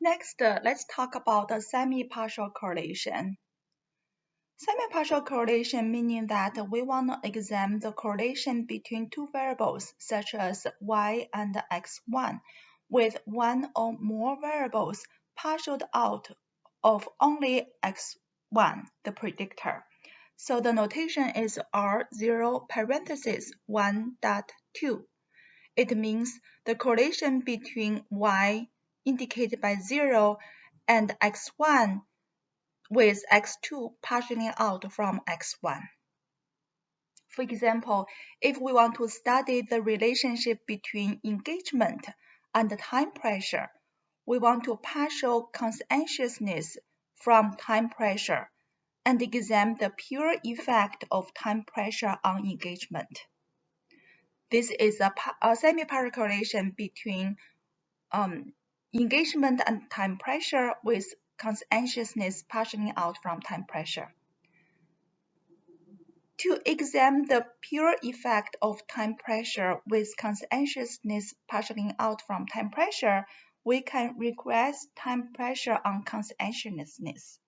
Next, let's talk about the semi-partial correlation. Semi-partial correlation meaning that we want to examine the correlation between two variables such as y and x1 with one or more variables partialed out of only x1, the predictor. So the notation is R0 parenthesis 1.2. It means the correlation between y indicated by 0 and x1 with x2 partially out from x1. For example, if we want to study the relationship between engagement and time pressure, we want to partial conscientiousness from time pressure and examine the pure effect of time pressure on engagement. This is a semi-partial correlation between engagement and time pressure with conscientiousness partially out from time pressure. To examine the pure effect of time pressure with conscientiousness partially out from time pressure, we can regress time pressure on conscientiousness.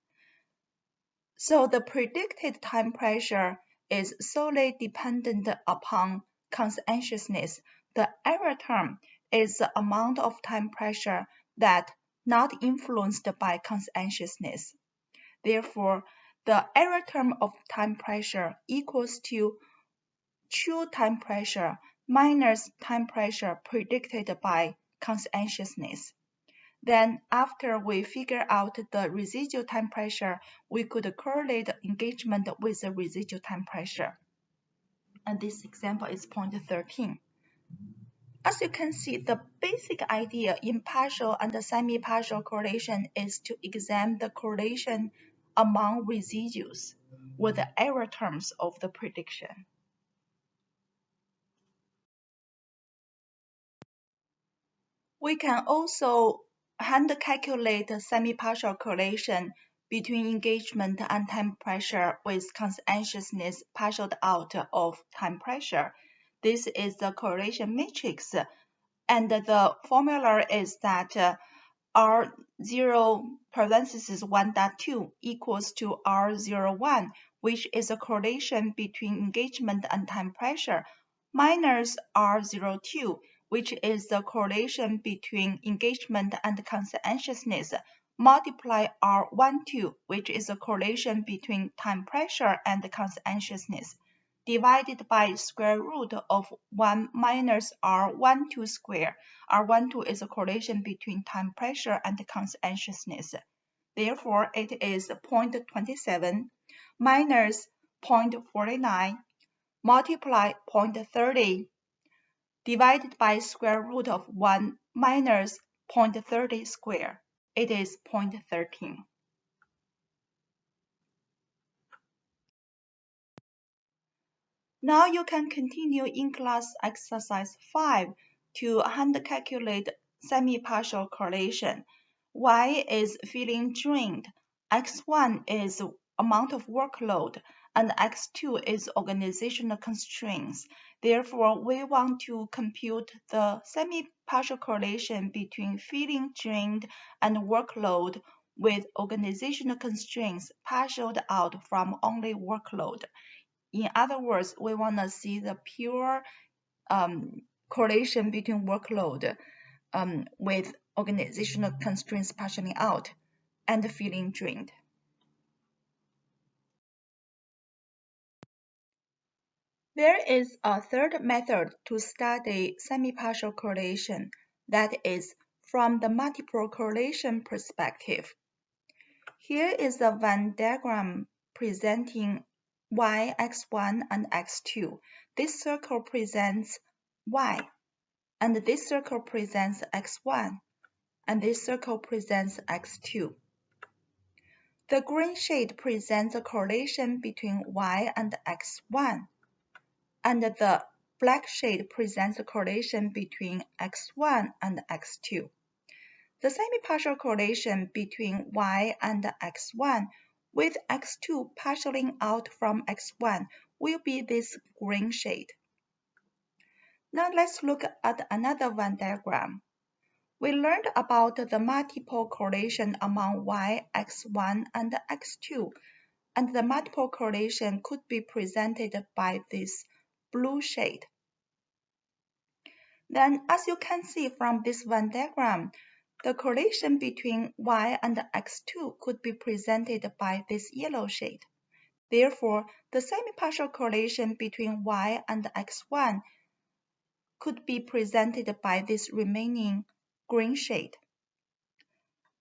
So the predicted time pressure is solely dependent upon conscientiousness. The error term is the amount of time pressure that not influenced by conscientiousness. Therefore, the error term of time pressure equals to true time pressure minus time pressure predicted by conscientiousness. Then, after we figure out the residual time pressure, we could correlate engagement with the residual time pressure. And this example is point 13. As you can see, the basic idea in partial and semi-partial correlation is to examine the correlation among residuals with the error terms of the prediction. We can also hand calculate semi-partial correlation between engagement and time pressure with conscientiousness partialed out of time pressure. This is the correlation matrix, and the formula is that R0 parenthesis 1.2 equals to R01, which is a correlation between engagement and time pressure, minus R02, which is the correlation between engagement and conscientiousness, multiply R12, which is a correlation between time pressure and conscientiousness, divided by square root of 1 minus R12 square. R12 is a correlation between time pressure and conscientiousness. Therefore, it is 0.27 minus 0.49 multiply 0.30 divided by square root of 1 minus 0.30 square. It is 0.13. Now you can continue in class exercise 5 to hand calculate semi-partial correlation. Y is feeling drained, X1 is amount of workload, and X2 is organizational constraints. Therefore, we want to compute the semi-partial correlation between feeling drained and workload with organizational constraints partialed out from only workload. In other words, we want to see the pure correlation between workload with organizational constraints partially out and feeling drained. There is a third method to study semi-partial correlation, that is, from the multiple correlation perspective. Here is a Venn diagram presenting y, x1, and x2. This circle presents y, and this circle presents x1, and this circle presents x2. The green shade presents a correlation between y and x1, and the black shade presents a correlation between x1 and x2. The semi-partial correlation between y and x1 with x2 partialing out from x1 will be this green shade. Now let's look at another Venn diagram. We learned about the multiple correlation among y, x1, and x2, and the multiple correlation could be presented by this blue shade. Then, as you can see from this Venn diagram, the correlation between y and x2 could be presented by this yellow shade. Therefore, the semi-partial correlation between y and x1 could be presented by this remaining green shade.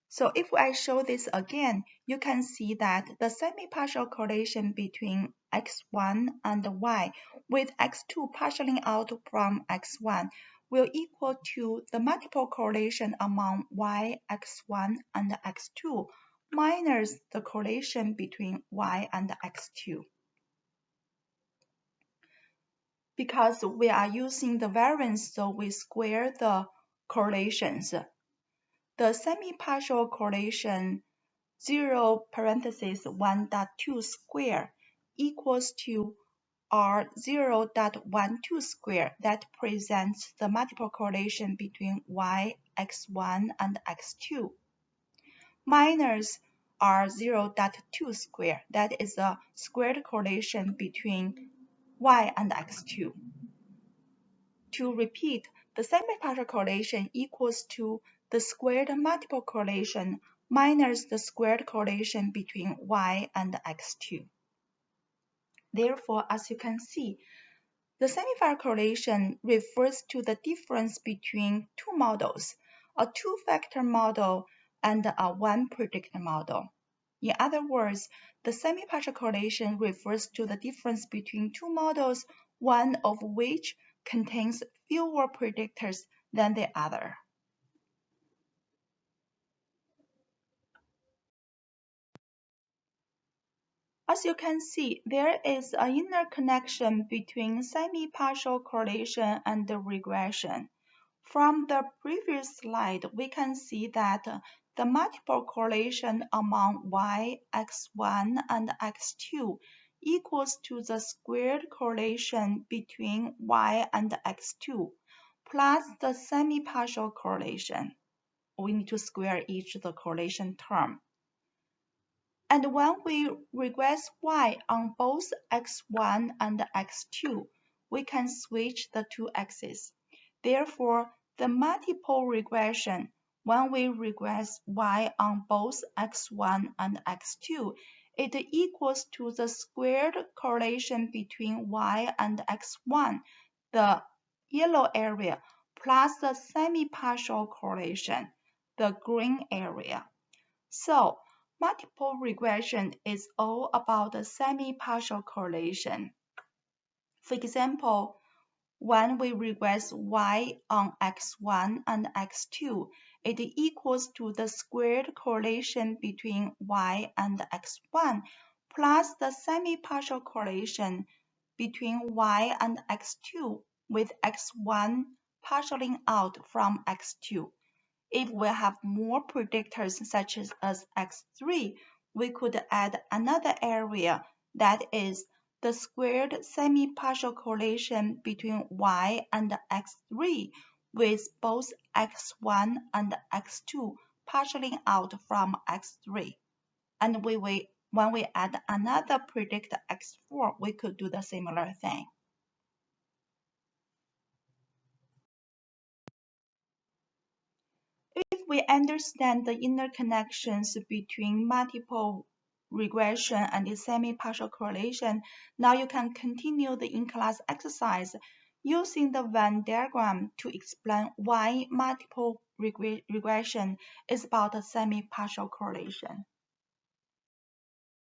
So if I show this again, you can see that the semi-partial correlation between x1 and y with x2 partially out from x1 will equal to the multiple correlation among y, x1, and x2 minus the correlation between y and x2. Because we are using the variance, so we square the correlations. The semi-partial correlation 0 parenthesis 1.2 square equals to R0.12 square that presents the multiple correlation between y, x1, and x2 minus R0.2 square that is a squared correlation between y and x2. To repeat, the semi-partial correlation equals to the squared multiple correlation minus the squared correlation between y and x2. Therefore, as you can see, the semi-partial correlation refers to the difference between two models, a two-factor model and a one-predictor model. In other words, the semi-partial correlation refers to the difference between two models, one of which contains fewer predictors than the other. As you can see, there is an inner connection between semi-partial correlation and the regression. From the previous slide, we can see that the multiple correlation among y, x1, and x2 equals to the squared correlation between y and x2 plus the semi-partial correlation. We need to square each the correlation term. And when we regress y on both x1 and x2, we can switch the two axes. Therefore, the multiple regression, when we regress y on both x1 and x2, it equals to the squared correlation between y and x1, the yellow area, plus the semi-partial correlation, the green area. So, multiple regression is all about the semi-partial correlation. For example, when we regress y on x1 and x2, it equals to the squared correlation between y and x1 plus the semi-partial correlation between y and x2 with x1 partially out from x2. If we have more predictors such as x3, we could add another area that is the squared semi-partial correlation between y and x3 with both x1 and x2 partially out from x3. And when we add another predictor x4, we could do the similar thing. If we understand the interconnections between multiple regression and the semi-partial correlation, now you can continue the in-class exercise using the Venn diagram to explain why multiple regression is about a semi-partial correlation.